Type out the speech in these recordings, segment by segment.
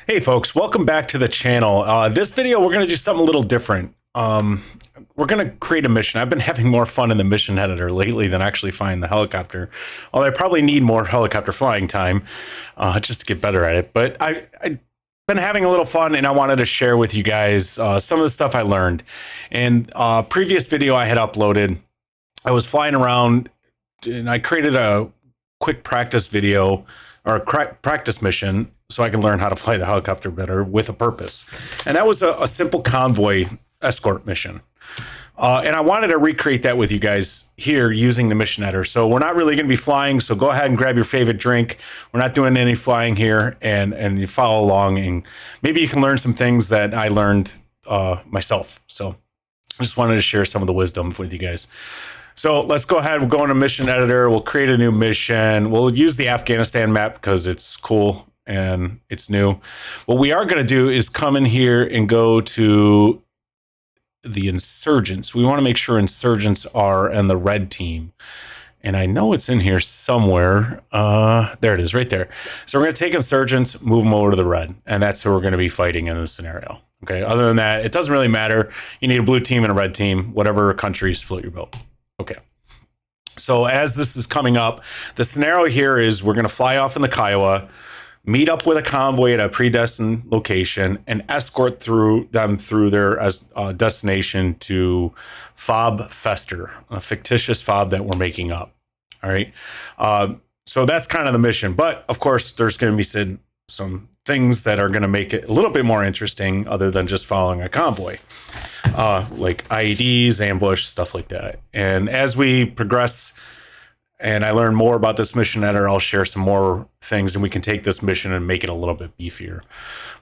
Hey folks, welcome back to the channel. This video, we're going to do something a little different. We're going to create a mission. I've been having more fun in the mission editor lately than actually flying the helicopter. Although I probably need more helicopter flying time just to get better at it. But I've been having a little fun and I wanted to share with you guys some of the stuff I learned. And previous video I had uploaded, I was flying around and I created a quick practice video or a practice mission so I can learn how to fly the helicopter better with a purpose. And that was a simple convoy escort mission. And I wanted to recreate that with you guys here using the mission editor. So we're not really going to be flying. So go ahead and grab your favorite drink. We're not doing any flying here, and you follow along, and maybe you can learn some things that I learned myself. So I just wanted to share some of the wisdom with you guys. So let's go ahead. We'll go into mission editor. We'll create a new mission. We'll use the Afghanistan map because it's cool and it's new. What we are going to do is come in here and go to the insurgents. We want to make sure insurgents are in the red team. And I know it's in here somewhere. There it is right there. So we're going to take insurgents, move them over to the red. And that's who we're going to be fighting in this scenario. Okay. Other than that, it doesn't really matter. You need a blue team and a red team, whatever countries float your boat. Okay. So as this is coming up, the scenario here is we're going to fly off in the Kiowa, meet up with a convoy at a predestined location, and escort them through their destination to Fob Fester, a fictitious fob that we're making up. All right. So that's kind of the mission. But of course, there's going to be some things that are going to make it a little bit more interesting other than just following a convoy. Like IEDs, ambush, stuff like that. And as we progress and I learn more about this mission editor, I'll share some more things and we can take this mission and make it a little bit beefier.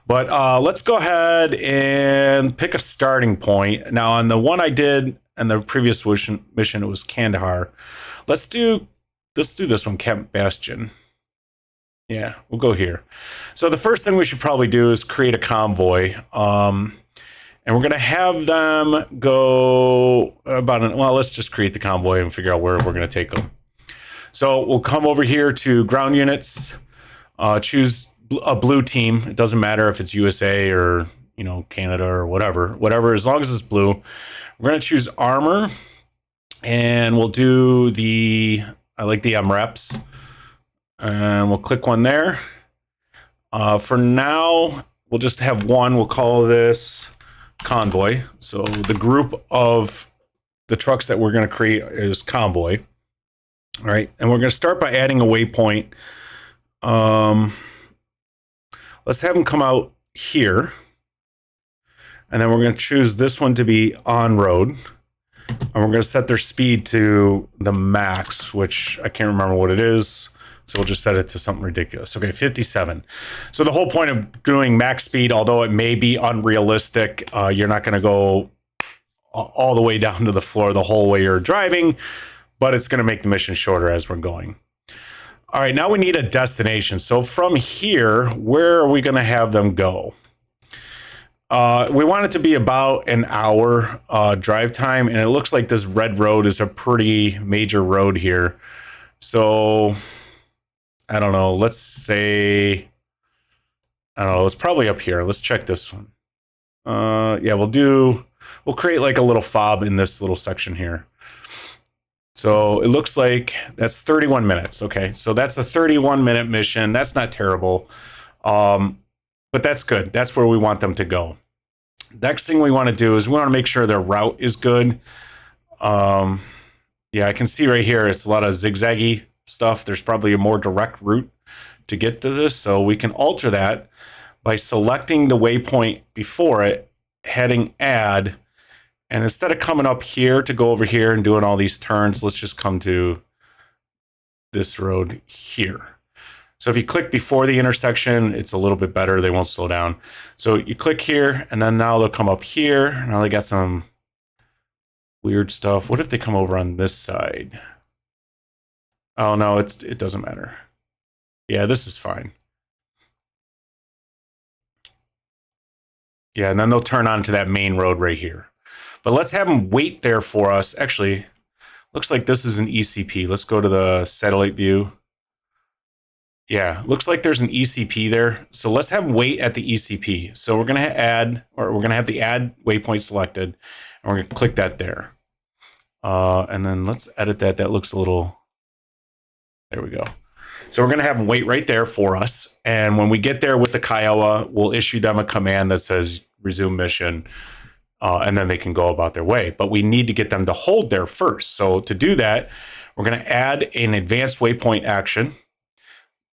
But let's go ahead and pick a starting point. Now, on the one I did in the previous mission, it was Kandahar. Let's do this one, Camp Bastion. Yeah, we'll go here. So the first thing we should probably do is create a convoy. And we're going to have them go well, let's just create the convoy and figure out where we're going to take them. So we'll come over here to ground units, choose a blue team. It doesn't matter if it's USA or, Canada or whatever, as long as it's blue. We're going to choose armor and we'll do I like the MREPs, and we'll click one there. For now, we'll just have one. We'll call this Convoy. So the group of the trucks that we're going to create is Convoy. All right. And we're going to start by adding a waypoint. Let's have them come out here. And then we're going to choose this one to be on road. And we're going to set their speed to the max, which I can't remember what it is. So we'll just set it to something ridiculous. Okay, 57. So the whole point of doing max speed, although it may be unrealistic, you're not going to go all the way down to the floor the whole way you're driving, but it's going to make the mission shorter as we're going. All right, now we need a destination. So from here, where are we going to have them go? We want it to be about an hour drive time, and it looks like this red road is a pretty major road here. So I don't know. Let's say, I don't know. It's probably up here. Let's check this one. Yeah, we'll create like a little fob in this little section here. So it looks like that's 31 minutes. Okay. So that's a 31-minute mission. That's not terrible. But that's good. That's where we want them to go. Next thing we want to do is we want to make sure their route is good. Yeah, I can see right here, it's a lot of zigzaggy stuff. There's probably a more direct route to get to this. So we can alter that by selecting the waypoint before it, heading add. And instead of coming up here to go over here and doing all these turns, let's just come to this road here. So if you click before the intersection, it's a little bit better. They won't slow down. So you click here and then now they'll come up here. Now they got some weird stuff. What if they come over on this side? Oh no, it doesn't matter. Yeah, this is fine. Yeah, and then they'll turn onto that main road right here. But let's have them wait there for us. Actually, looks like this is an ECP. Let's go to the satellite view. Yeah, looks like there's an ECP there. So let's have wait at the ECP. So we're going to add, or we're going to have the add waypoint selected, and we're going to click that there. And then let's edit that. That looks a little, there we go. So we're going to have them wait right there for us. And when we get there with the Kiowa, we'll issue them a command that says resume mission. And then they can go about their way. But we need to get them to hold there first. So to do that, we're going to add an advanced waypoint action,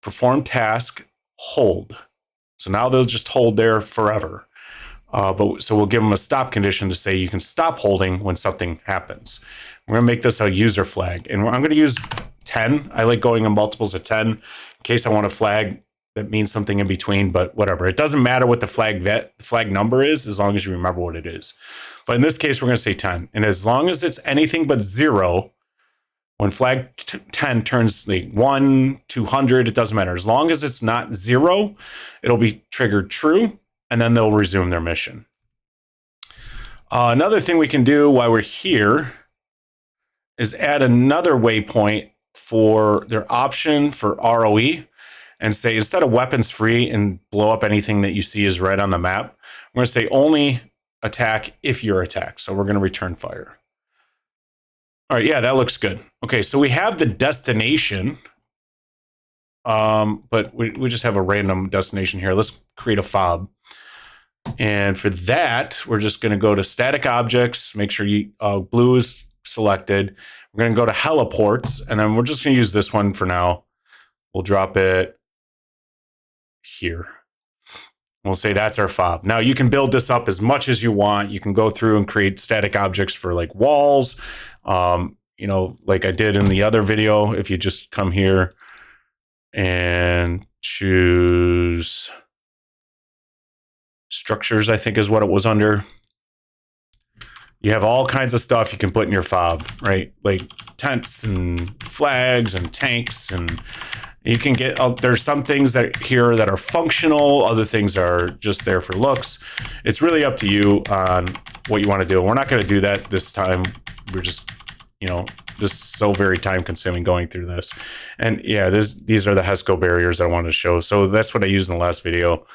perform task, hold. So now they'll just hold there forever. So we'll give them a stop condition to say you can stop holding when something happens. We're going to make this a user flag. And I'm going to use 10. I like going in multiples of 10 in case I want a flag that means something in between, but whatever. It doesn't matter what the flag number is as long as you remember what it is. But in this case, we're going to say 10. And as long as it's anything but 0, when flag 10 turns like 1, 200, it doesn't matter. As long as it's not 0, it'll be triggered true, and then they'll resume their mission. Another thing we can do while we're here is add another waypoint for their option for ROE and say instead of weapons free and blow up anything that you see is red on the map, we're going to say only attack if you're attacked. So we're going to return fire. All right, yeah, that looks good. Okay, so we have the destination, but we just have a random destination here. Let's create a fob. And for that, we're just going to go to static objects, make sure blue is selected. We're going to go to heliports, and then we're just going to use this one for now. We'll drop it here. We'll say that's our fob. Now you can build this up as much as you want. You can go through and create static objects for like walls, like I did in the other video. If you just come here and choose structures, I think is what it was under. You have all kinds of stuff you can put in your fob, right? Like tents and flags and tanks, and you can get, there's some things that here that are functional. Other things are just there for looks. It's really up to you on what you want to do. We're not going to do that this time. We're just, just so very time consuming going through this. And yeah, these are the HESCO barriers I wanted to show. So that's what I used in the last video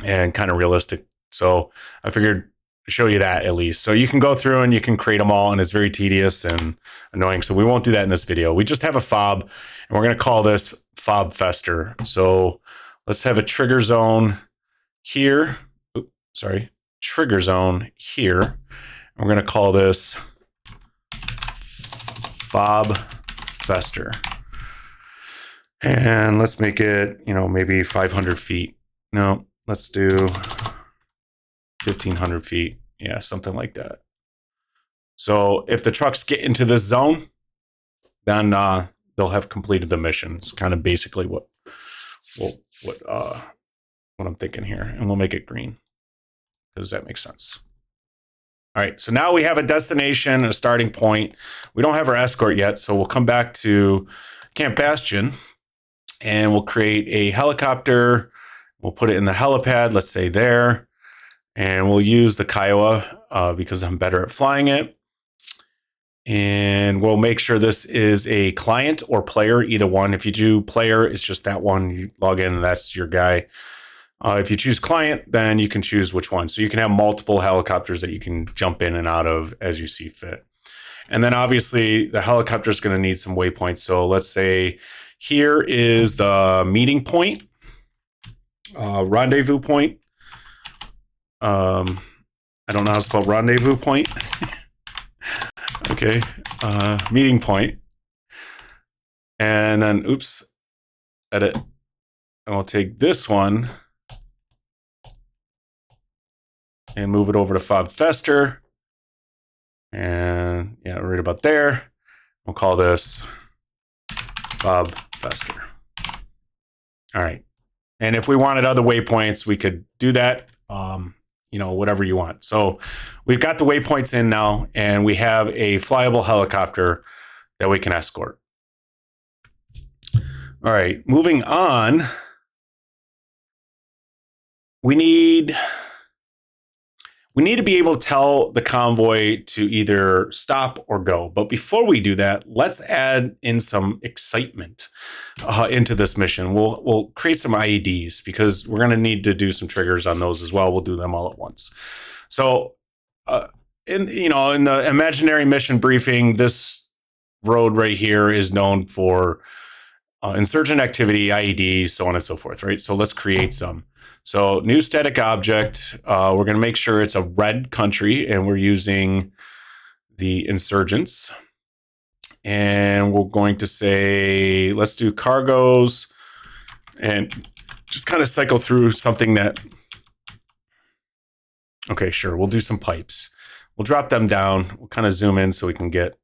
and kind of realistic. So I figured show you that at least. So you can go through and you can create them all, and it's very tedious and annoying. So we won't do that in this video. We just have a fob, and we're going to call this fob fester. So let's have a trigger zone here. Trigger zone here. And we're going to call this fob fester. And let's make it, maybe 500 feet. No, let's do 1,500 feet. Yeah, something like that. So if the trucks get into this zone, then they'll have completed the mission. It's kind of basically what I'm thinking here. And we'll make it green because that makes sense. All right, so now we have a destination and a starting point. We don't have our escort yet, so we'll come back to Camp Bastion and we'll create a helicopter. We'll put it in the helipad, let's say there. And we'll use the Kiowa because I'm better at flying it. And we'll make sure this is a client or player, either one. If you do player, it's just that one. You log in and that's your guy. If you choose client, then you can choose which one. So you can have multiple helicopters that you can jump in and out of as you see fit. And then obviously the helicopter is going to need some waypoints. So let's say here is the meeting point, rendezvous point. I don't know how to spell rendezvous point. Okay. Meeting point. And then, edit. And we'll take this one and move it over to fob fester. And yeah, right about there. We'll call this fob fester. All right. And if we wanted other waypoints, we could do that. Whatever you want. So we've got the waypoints in now, and we have a flyable helicopter that we can escort. All right, moving on. We need we need to be able to tell the convoy to either stop or go. But before we do that, let's add in some excitement into this mission. We'll create some IEDs because we're going to need to do some triggers on those as well. We'll do them all at once. So in the imaginary mission briefing, this road right here is known for insurgent activity, IEDs, so on and so forth, right? So let's create some. So new static object, we're going to make sure it's a red country, and we're using the insurgents. And we're going to say, let's do cargoes, and just kind of cycle through something that, okay, sure, we'll do some pipes. We'll drop them down. We'll kind of zoom in so we can get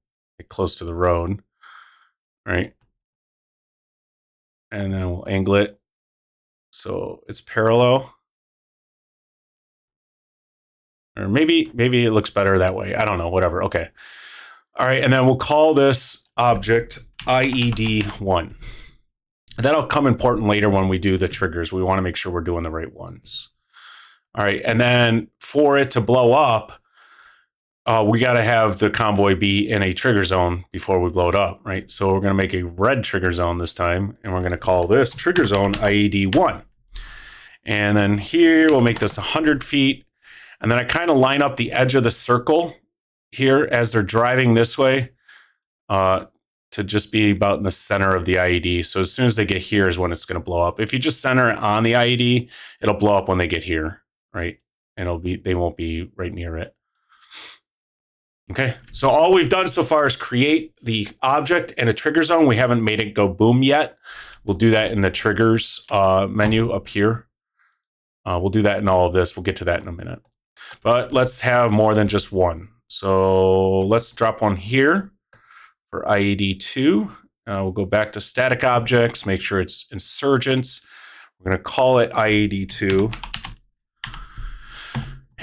close to the road, right? And then we'll angle it so it's parallel. Or maybe it looks better that way. I don't know, whatever. Okay. All right, and then we'll call this object IED1. That'll come important later when we do the triggers. We want to make sure we're doing the right ones. All right, and then for it to blow up, we got to have the convoy be in a trigger zone before we blow it up, right? So we're going to make a red trigger zone this time, and we're going to call this trigger zone IED1. And then here we'll make this 100 feet, and then I kind of line up the edge of the circle here as they're driving this way to just be about in the center of the IED. So as soon as they get here is when it's going to blow up. If you just center it on the IED, it'll blow up when they get here, right? And they won't be right near it. Okay, so all we've done so far is create the object and a trigger zone. We haven't made it go boom yet. We'll do that in the triggers menu up here. We'll do that in all of this. We'll get to that in a minute. But let's have more than just one. So let's drop one here for IED2. We'll go back to static objects, make sure it's insurgents. We're going to call it IED2.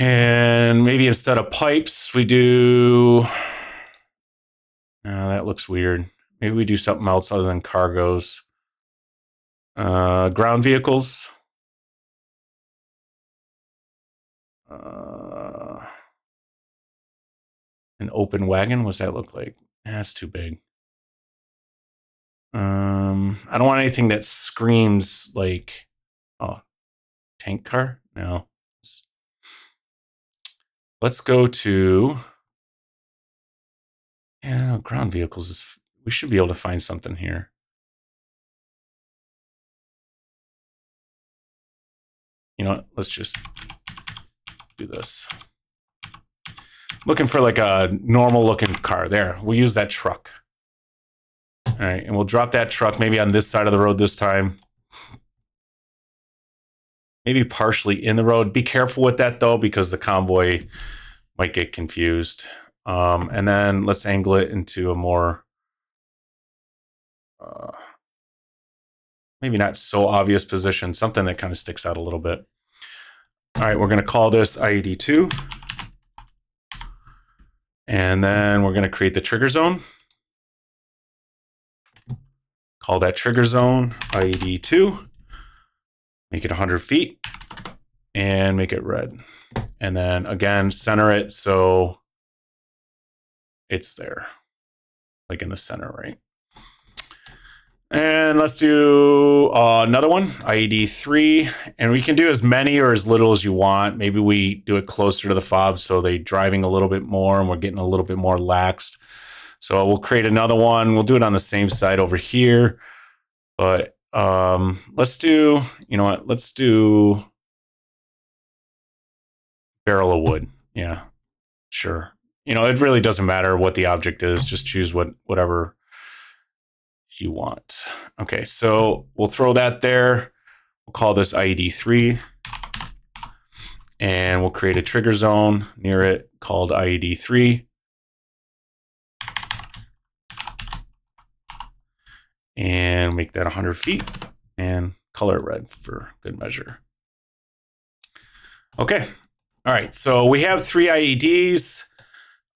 And maybe instead of pipes, we do... that looks weird. Maybe we do something else other than cargoes. Ground vehicles. An open wagon, what's that look like? That's too big. I don't want anything that screams like, oh, tank car? No. Let's go to, ground vehicles. We should be able to find something here. You know what? Let's just do this. Looking for like a normal looking car. There, we'll use that truck. All right, and we'll drop that truck maybe on this side of the road this time. Maybe partially in the road. Be careful with that though, because the convoy might get confused. And then let's angle it into a more, maybe not so obvious position, something that kind of sticks out a little bit. All right, we're going to call this IED2. And then we're going to create the trigger zone. Call that trigger zone IED2. Make it 100 feet and make it red. And then again, center it so it's there, like in the center, right? And let's do another one, IED3. And we can do as many or as little as you want. Maybe we do it closer to the fob so they're driving a little bit more and we're getting a little bit more laxed. So we'll create another one. We'll do it on the same side over here. But let's do, you know what? Let's do barrel of wood. Yeah, sure. You know, it really doesn't matter what the object is. Just choose whatever you want. Okay, so we'll throw that there. We'll call this IED3. And we'll create a trigger zone near it called IED3. And make that 100 feet and color it red for good measure. Okay. All right. So we have 3 IEDs.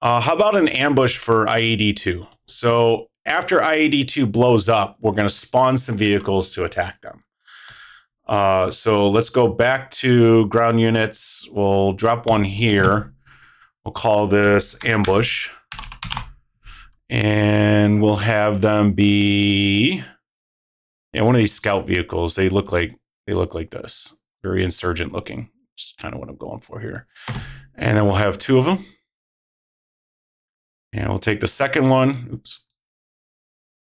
How about an ambush for IED2? So after IED2 blows up, we're going to spawn some vehicles to attack them. So let's go back to ground units. We'll drop one here. We'll call this ambush. And we'll have them be one of these scout vehicles. They look like this. Very insurgent looking. Just kind of what I'm going for here. And then we'll have two of them. And we'll take the second one. Oops.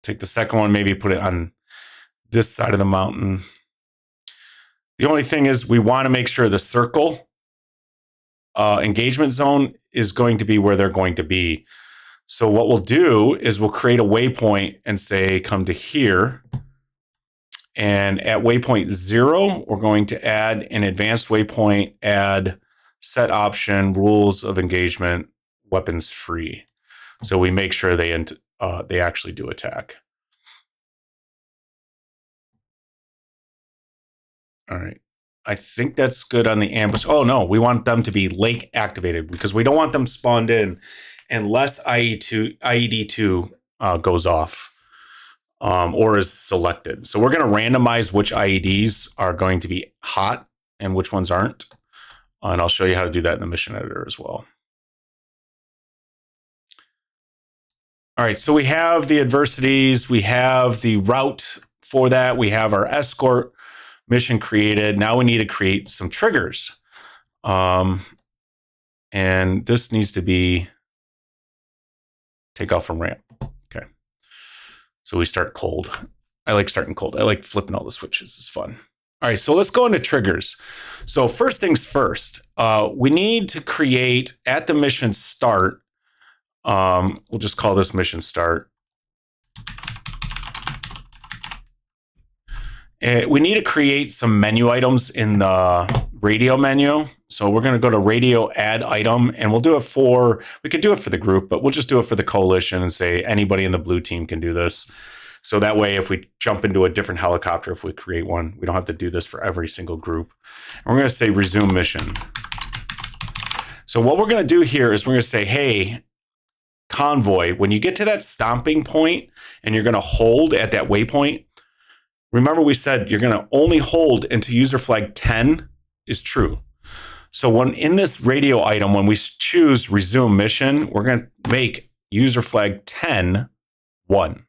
Take the second one, maybe put it on this side of the mountain. The only thing is we want to make sure the circle engagement zone is going to be where they're going to be. So what we'll do is we'll create a waypoint and say, come to here. And at waypoint 0, we're going to add an advanced waypoint, add set option, rules of engagement, weapons free. So we make sure they actually do attack. All right. I think that's good on the ambush. Oh, no, we want them to be lake activated because we don't want them spawned in unless IED2 goes off or is selected. So we're going to randomize which IEDs are going to be hot and which ones aren't. And I'll show you how to do that in the mission editor as well. All right, so we have the adversities. We have the route for that. We have our escort mission created. Now we need to create some triggers. And this needs to be takeoff from ramp. Okay. So we start cold. I like starting cold. I like flipping all the switches. It's fun. All right, so let's go into triggers. So first things first, we need to create at the mission start. We'll just call this mission start. We need to create some menu items in the radio menu. So we're going to go to radio add item, and we'll do it we could do it for the group, but we'll just do it for the coalition and say anybody in the blue team can do this. So that way, if we jump into a different helicopter, if we create one, we don't have to do this for every single group. And we're going to say resume mission. So what we're going to do here is we're going to say, hey, Convoy, when you get to that stomping point and you're going to hold at that waypoint, remember we said you're going to only hold until user flag 10 is true. So when in this radio item, when we choose resume mission, we're going to make user flag 10 1.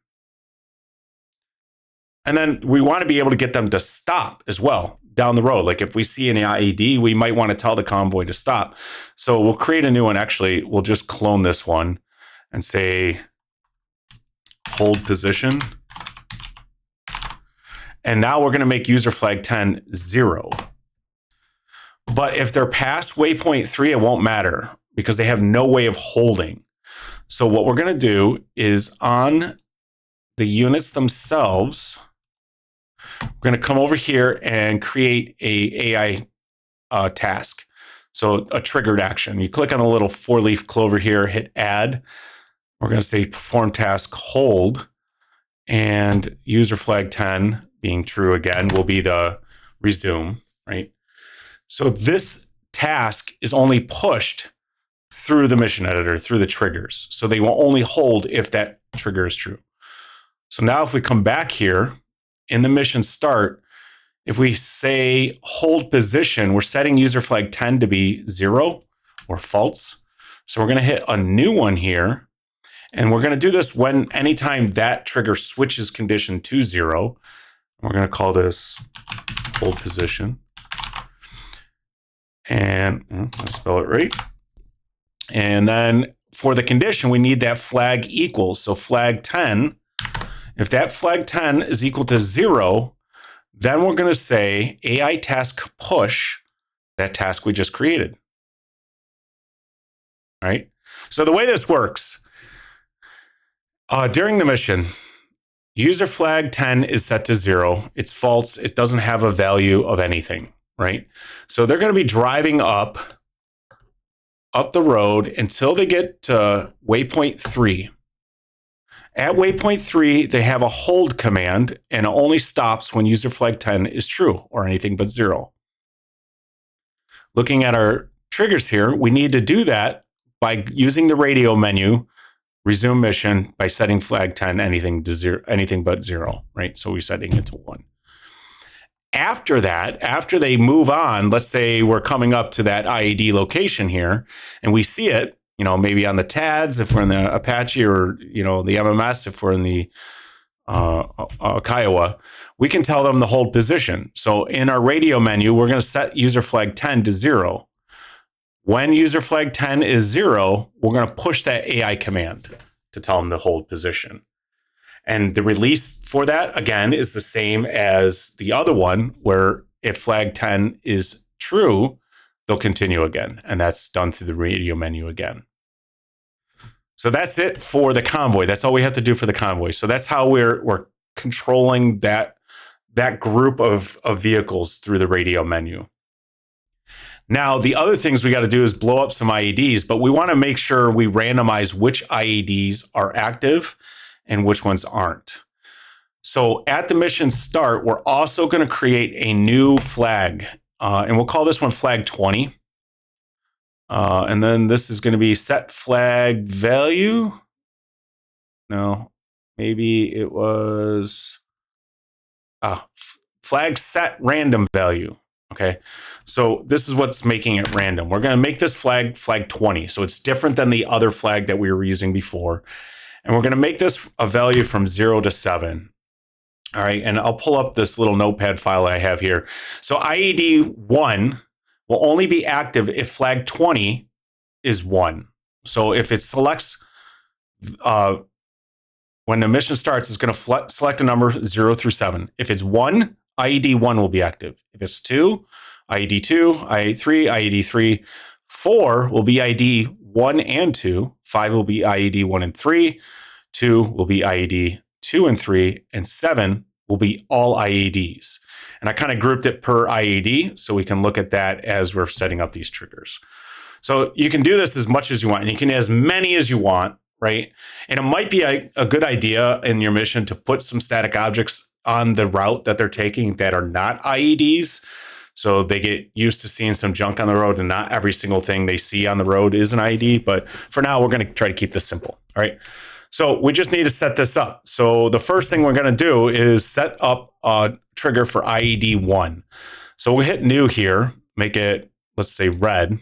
And then we want to be able to get them to stop as well down the road. Like if we see an IED, we might want to tell the convoy to stop. So we'll create a new one. Actually, we'll just clone this one and say hold position. And now we're going to make user flag 10 0. But if they're past waypoint 3, it won't matter because they have no way of holding. So what we're going to do is on the units themselves, we're going to come over here and create a AI task. So a triggered action. You click on the little 4-leaf clover here, hit add. We're going to say perform task hold, and user flag 10 being true again will be the resume, right? So this task is only pushed through the mission editor, through the triggers. So they will only hold if that trigger is true. So now if we come back here in the mission start, if we say hold position, we're setting user flag 10 to be 0 or false. So we're going to hit a new one here. And we're going to do this when anytime that trigger switches condition to 0. We're going to call this hold position. And let's spell it right. And then for the condition, we need that flag equals. So flag 10, if that flag 10 is equal to 0, then we're going to say AI task push that task we just created. All right. So the way this works, during the mission, user flag 10 is set to 0. It's false. It doesn't have a value of anything, right? So they're going to be driving up the road until they get to waypoint 3. At waypoint 3, they have a hold command, and it only stops when user flag 10 is true or anything but 0. Looking at our triggers here, we need to do that by using the radio menu, resume mission, by setting flag 10 anything to 0, anything but 0, right? So we're setting it to 1. After that, after they move on, let's say we're coming up to that IED location here and we see it, maybe on the TADS if we're in the Apache, or, the MMS if we're in the Kiowa, we can tell them to hold position. So in our radio menu, we're going to set user flag 10 to 0. When user flag 10 is 0, we're going to push that AI command to tell them to hold position. And the release for that, again, is the same as the other one, where if flag 10 is true, they'll continue again. And that's done through the radio menu again. So that's it for the convoy. That's all we have to do for the convoy. So that's how we're controlling that group of vehicles through the radio menu. Now, the other things we got to do is blow up some IEDs, but we want to make sure we randomize which IEDs are active and which ones aren't. So at the mission start, we're also going to create a new flag, and we'll call this one flag 20. And then this is going to be set flag value. No, maybe it was flag set random value. Okay, so this is what's making it random. We're going to make this flag 20. So it's different than the other flag that we were using before. And we're going to make this a value from 0 to 7. All right, and I'll pull up this little notepad file I have here. So IED 1 will only be active if flag 20 is 1. So if it selects, when the mission starts, it's going to select a number 0 through 7. If it's 1, IED 1 will be active. If it's 2, IED 2, IED 3, IED 3. 4 will be IED 1 and 2. 5 will be IED 1 and 3. 2 will be IED 2 and 3. And 7 will be all IEDs. And I kind of grouped it per IED so we can look at that as we're setting up these triggers. So you can do this as much as you want, and you can as many as you want, right? And it might be a good idea in your mission to put some static objects on the route that they're taking that are not IEDs. So they get used to seeing some junk on the road, and not every single thing they see on the road is an IED. But for now, we're going to try to keep this simple. All right. So we just need to set this up. So the first thing we're going to do is set up a trigger for IED 1. So we'll hit new here, make it, let's say, red.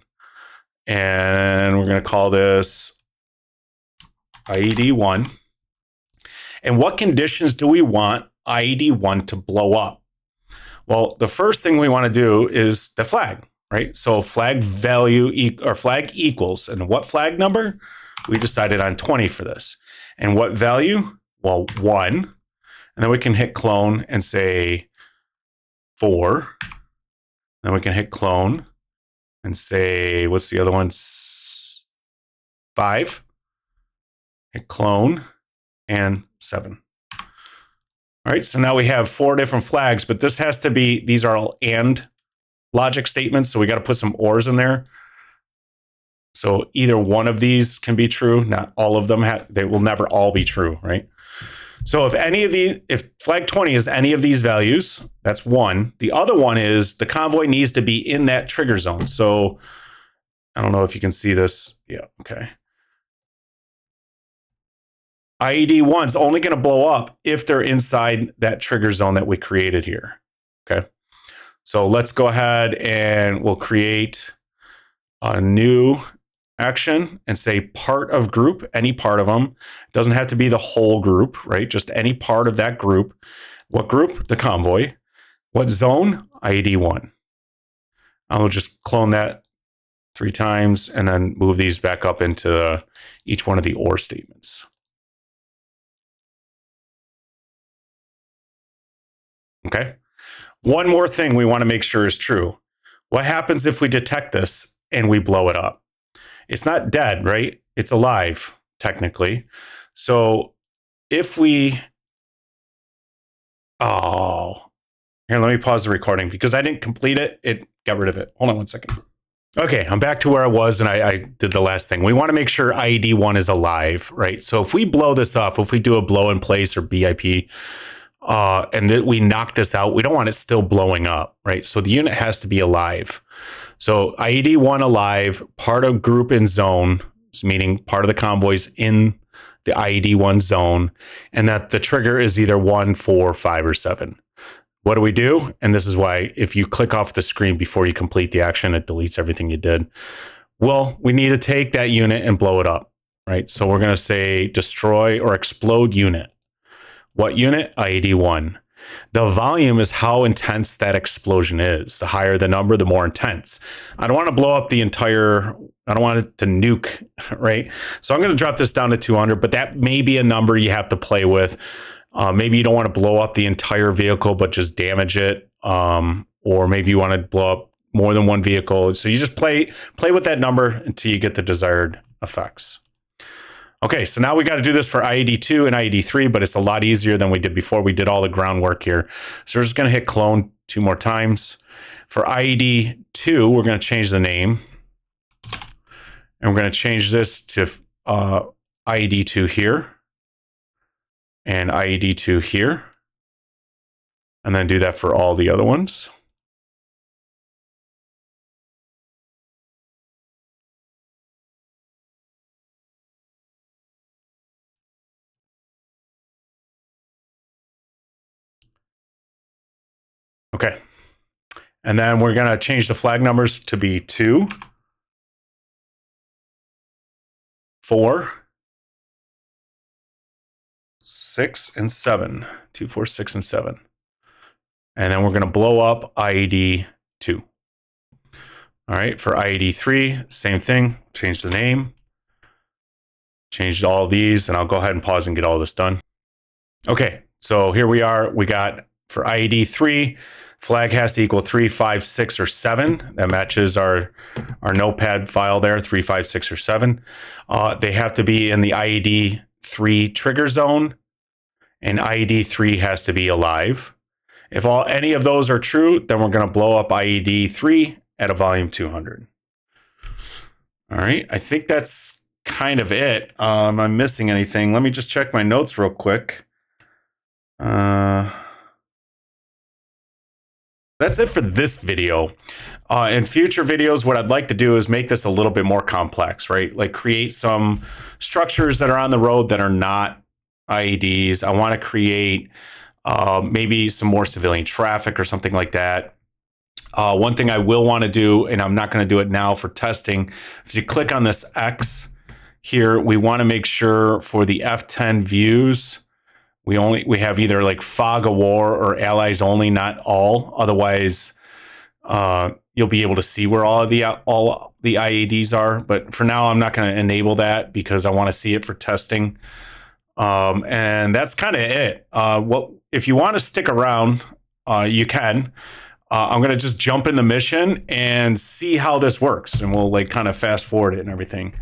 And we're going to call this IED 1. And what conditions do we want IED 1 to blow up? Well, the first thing we want to do is the flag, right? So flag value or flag equals, and what flag number? We decided on 20 for this. And what value? Well, 1. And then we can hit clone and say 4. Then we can hit clone and say, what's the other one? 5. Hit clone and 7. All right, so now we have 4 different flags, but this has to be, these are all AND logic statements, so we got to put some ORs in there. So either one of these can be true, not all of them, they will never all be true, right? So if flag 20 is any of these values, that's 1. The other one is the convoy needs to be in that trigger zone. So I don't know if you can see this. Yeah, okay. IED 1's only going to blow up if they're inside that trigger zone that we created here. Okay. So let's go ahead and we'll create a new action and say part of group, any part of them. It doesn't have to be the whole group, right? Just any part of that group. What group? The convoy. What zone? IED 1. I'll just clone that 3 times and then move these back up into each one of the OR statements. Okay. One more thing we want to make sure is true. What happens if we detect this and we blow it up? It's not dead, right? It's alive, technically. So if we, here, let me pause the recording because I didn't complete it. It got rid of it. Hold on 1 second. Okay, I'm back to where I was, and I did the last thing. We want to make sure IED 1 is alive, right? So if we blow this up, if we do a blow in place or BIP, and that we knock this out, we don't want it still blowing up, right? So the unit has to be alive. So IED 1 alive, part of group in zone, meaning part of the convoys in the IED 1 zone, and that the trigger is either 1, 4, 5, or 7. What do we do? And this is why if you click off the screen before you complete the action, it deletes everything you did. Well, we need to take that unit and blow it up, right? So we're going to say destroy or explode unit. What unit? IED 1. The volume is how intense that explosion is. The higher the number, the more intense. I don't want to blow up the entire, I don't want it to nuke, right? So I'm going to drop this down to 200, but that may be a number you have to play with. Maybe you don't want to blow up the entire vehicle, but just damage it. Or maybe you want to blow up more than one vehicle. So you just play with that number until you get the desired effects. Okay, so now we got to do this for IED 2 and IED 3, but it's a lot easier than we did before. We did all the groundwork here. So we're just going to hit clone 2 more times. For IED 2, we're going to change the name. And we're going to change this to IED 2 here. And IED 2 here. And then do that for all the other ones. Okay. And then we're going to change the flag numbers to be 2, 4, 6, and 7. 2, 4, 6, and 7. And then we're going to blow up IED 2. All right, for IED 3, same thing. Change the name. Changed all these, and I'll go ahead and pause and get all this done. Okay, so here we are. We got for IED 3, flag has to equal 3, 5, 6, or 7. That matches our notepad file there, 3, 5, 6, or 7. They have to be in the IED 3 trigger zone, and IED 3 has to be alive. If any of those are true, then we're going to blow up IED 3 at a volume 200. All right, I think that's kind of it. Am I missing anything? Let me just check my notes real quick. That's it for this video. In future videos, what I'd like to do is make this a little bit more complex, right? Like create some structures that are on the road that are not IEDs. I want to create maybe some more civilian traffic or something like that. One thing I will want to do, and I'm not going to do it now for testing, if you click on this X here, we want to make sure for the F10 views, we have either like fog of war or allies only, not all. Otherwise, you'll be able to see where all the IEDs are. But for now, I'm not going to enable that because I want to see it for testing. And that's kind of it. If you want to stick around, you can. I'm going to just jump in the mission and see how this works, and we'll like kind of fast forward it and everything.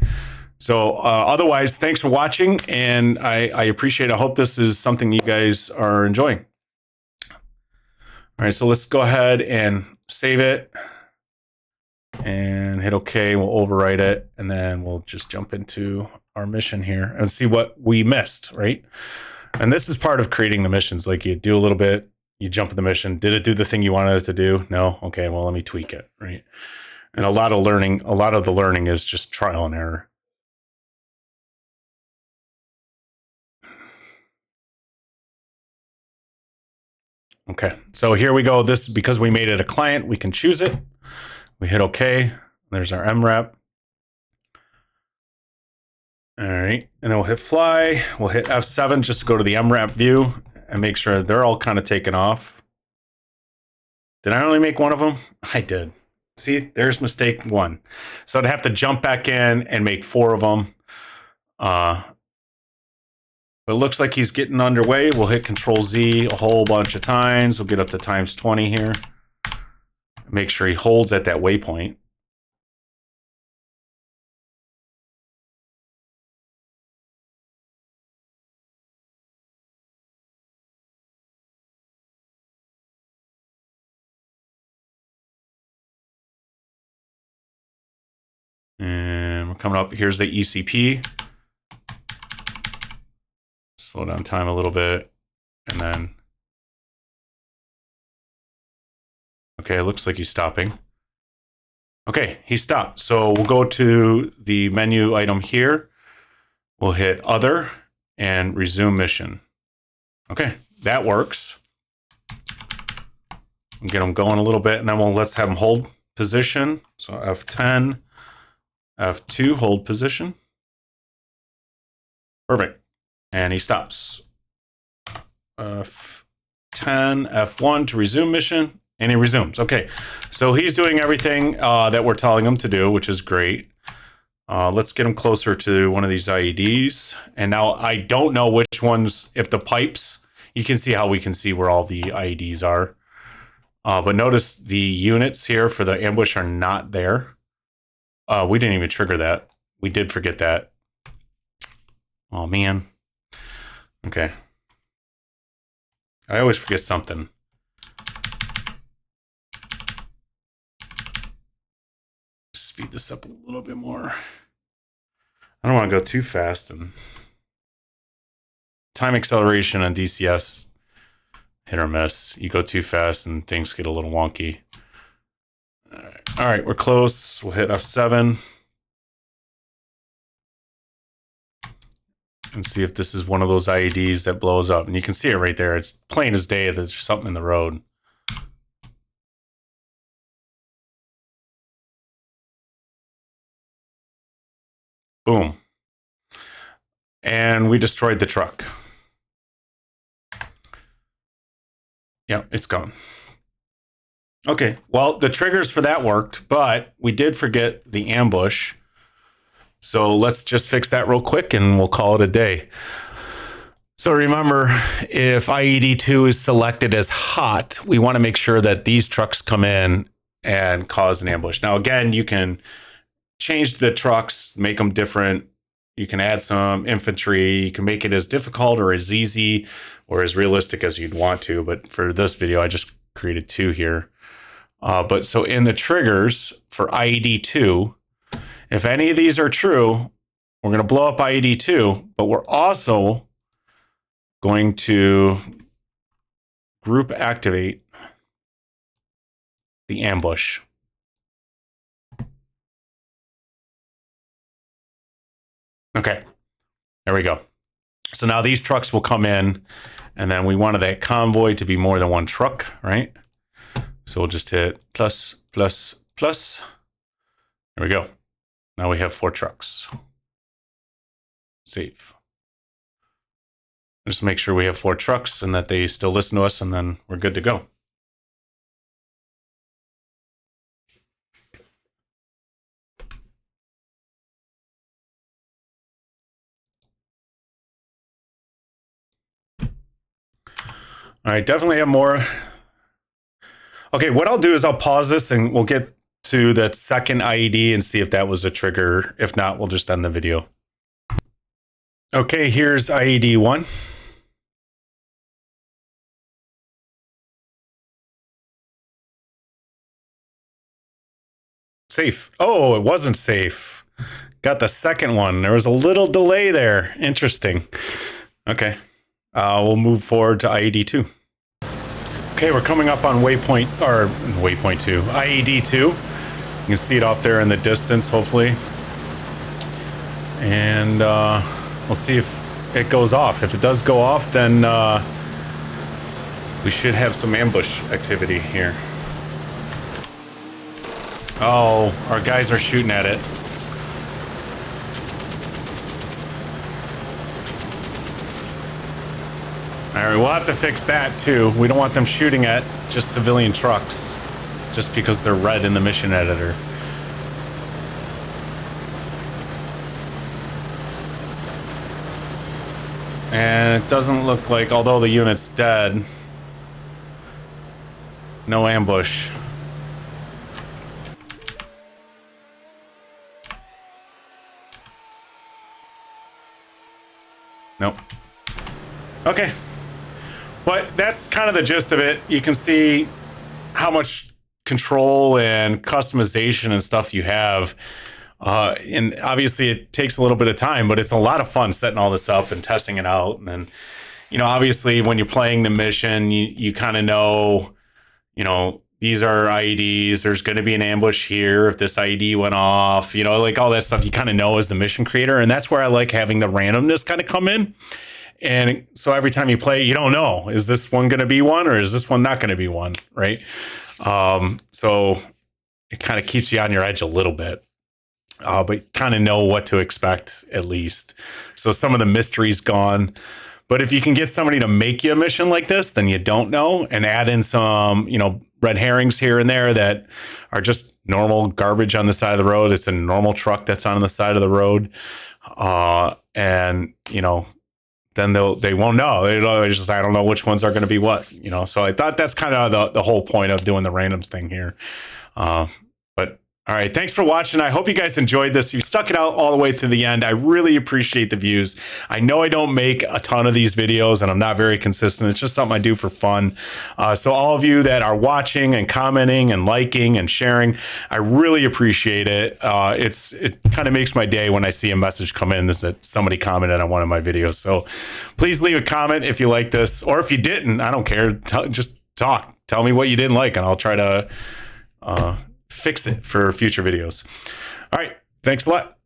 So otherwise, thanks for watching, and I appreciate it. I hope this is something you guys are enjoying. All right, so let's go ahead and save it and hit OK. We'll overwrite it, and then we'll just jump into our mission here and see what we missed, right? And this is part of creating the missions. Like you do a little bit, you jump in the mission. Did it do the thing you wanted it to do? No? Okay, well, let me tweak it, right? And a lot of the learning is just trial and error. Okay, so here we go. This, because we made it a client, we can choose it. We hit OK. There's our MRAP. All right, and then we'll hit fly. We'll hit F7 just to go to the MRAP view and make sure they're all kind of taken off. Did I only make one of them? I did. See, there's mistake 1. So I'd have to jump back in and make 4 of them. But it looks like he's getting underway. We'll hit Control Z a whole bunch of times. We'll get up to times 20 here. Make sure he holds at that waypoint. And we're coming up. Here's the ECP. Slow down time a little bit. And then, okay, it looks like he's stopping. Okay, he stopped. So we'll go to the menu item here. We'll hit Other and Resume Mission. Okay, that works. Get them going a little bit, and then let's have them hold position. So F10, F2, hold position. Perfect. And he stops. F10, F1 to resume mission, and he resumes. Okay, so he's doing everything that we're telling him to do, which is great. Let's get him closer to one of these IEDs. And now I don't know which ones, if the pipes, you can see how we can see where all the IEDs are. But notice the units here for the ambush are not there. We didn't even trigger that. We did forget that. Oh, man. Okay. I always forget something. Speed this up a little bit more. I don't want to go too fast. And time acceleration on DCS, hit or miss. You go too fast and things get a little wonky. All right, we're close. We'll hit F7. And see if this is one of those IEDs that blows up. And you can see it right there. It's plain as day that there's something in the road. Boom. And we destroyed the truck. Yep, it's gone. Okay, well, the triggers for that worked, but we did forget the ambush. So let's just fix that real quick and we'll call it a day. So remember, if IED 2 is selected as hot, we want to make sure that these trucks come in and cause an ambush. Now, again, you can change the trucks, make them different. You can add some infantry. You can make it as difficult or as easy or as realistic as you'd want to. But for this video, I just created 2 here. But so in the triggers for IED 2, if any of these are true, we're going to blow up IED 2, but we're also going to group activate the ambush. Okay, there we go. So now these trucks will come in, and then we wanted that convoy to be more than one truck, right? So we'll just hit plus, plus, plus. There we go. Now we have 4 trucks. Save. Just make sure we have 4 trucks and that they still listen to us, and then we're good to go. All right, definitely have more. Okay, what I'll do is I'll pause this and we'll get to that second IED and see if that was a trigger. If not, we'll just end the video. Okay, here's IED 1. Safe. Oh, it wasn't safe. Got the second one. There was a little delay there. Interesting. Okay. We'll move forward to IED 2. Okay, we're coming up on waypoint 2, IED 2. You can see it off there in the distance, hopefully. And we'll see if it goes off. If it does go off, then we should have some ambush activity here. Oh, our guys are shooting at it. All right, we'll have to fix that too. We don't want them shooting at just civilian trucks just because they're red in the mission editor. And it doesn't look like, although the unit's dead, no ambush. Nope. Okay. But that's kind of the gist of it. You can see how much control and customization and stuff you have. And obviously it takes a little bit of time, but it's a lot of fun setting all this up and testing it out. And then, you know, obviously when you're playing the mission, you kind of know, you know, these are IEDs. There's going to be an ambush here if this IED went off, you know, like all that stuff you kind of know as the mission creator. And that's where I like having the randomness kind of come in. And so every time you play, you don't know, is this one going to be one or is this one not going to be one, right? So it kind of keeps you on your edge a little bit. But kind of know what to expect at least. So some of the mystery's gone. But if you can get somebody to make you a mission like this, then you don't know, and add in some, red herrings here and there that are just normal garbage on the side of the road. It's a normal truck that's on the side of the road. And then they won't know. It's just, I don't know which ones are going to be what, So I thought that's kind of the whole point of doing the randoms thing here. But all right, thanks for watching. I hope you guys enjoyed this. You stuck it out all the way to the end. I really appreciate the views. I know I don't make a ton of these videos and I'm not very consistent. It's just something I do for fun. So all of you that are watching and commenting and liking and sharing, I really appreciate it. It kind of makes my day when I see a message come in that somebody commented on one of my videos. So please leave a comment if you like this, or if you didn't, I don't care. Just talk. Tell me what you didn't like and I'll try to fix it for future videos. All right. Thanks a lot.